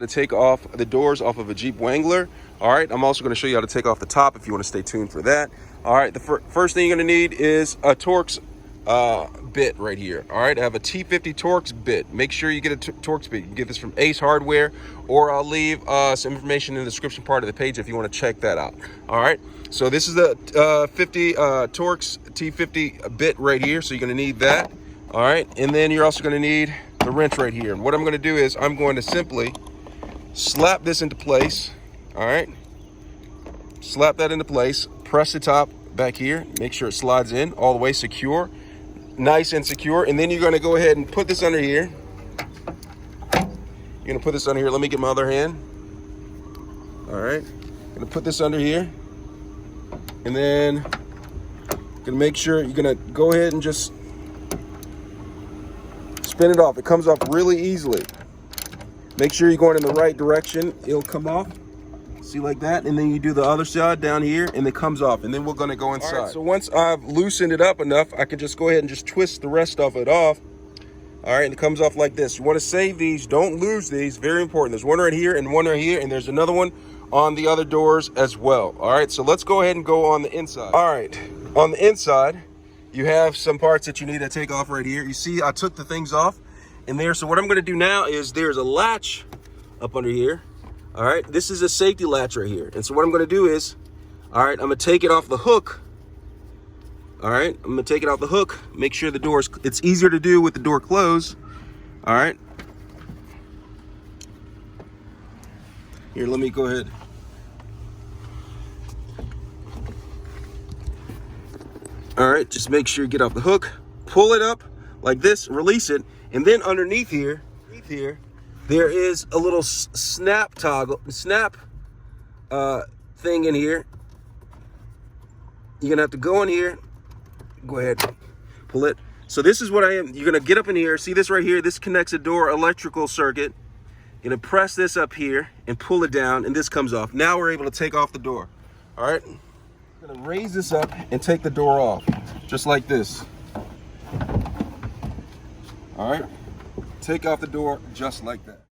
To take off the doors off of a Jeep Wrangler. All right, I'm also going to show you how to take off the top if you want to stay tuned for that. All right, the first thing you're going to need is a Torx bit right here. All right, I have a T50 Torx bit. Make sure you get a Torx bit. You can get this from Ace Hardware, or I'll leave some information in the description part of the page if you want to check that out. All right, so this is the Torx T50 bit right here, so you're going to need that. All right, and then you're also going to need the wrench right here. And what I'm going to do is I'm going to simply slap this into place. All right, slap that into place, press the top back here, make sure it slides in all the way secure, nice and secure. And then you're going to go ahead and put this under here. You're going to put this under here. Let me get my other hand. All right, going to put this under here, and then going to make sure you're going to go ahead and just spin it off. It comes off really easily. Make sure you're going in the right direction. It'll come off. See, like that. And then you do the other side down here, and it comes off. And then we're going to go inside. All right, so once I've loosened it up enough, I can just go ahead and just twist the rest of it off. All right, and it comes off like this. You want to save these. Don't lose these. Very important. There's one right here and one right here, and there's another one on the other doors as well. All right, so let's go ahead and go on the inside. All right, on the inside, you have some parts that you need to take off right here. You see, I took the things off in there. So what I'm going to do now is there's a latch up under here. All right, this is a safety latch right here. And so what I'm going to do is, all right, I'm going to take it off the hook. All right, I'm going to take it off the hook. Make sure the door's, it's easier to do with the door closed. All right. Here, let me go ahead. All right, just make sure you get off the hook, pull it up like this, release it, and then underneath here, there is a little snap thing in here. You're gonna have to go in here, go ahead, pull it. So this is what you're gonna get up in here, see this right here, this connects a door electrical circuit. You're gonna press this up here and pull it down, and this comes off. Now we're able to take off the door, all right? I'm gonna raise this up and take the door off, just like this. All right, take off the door just like that.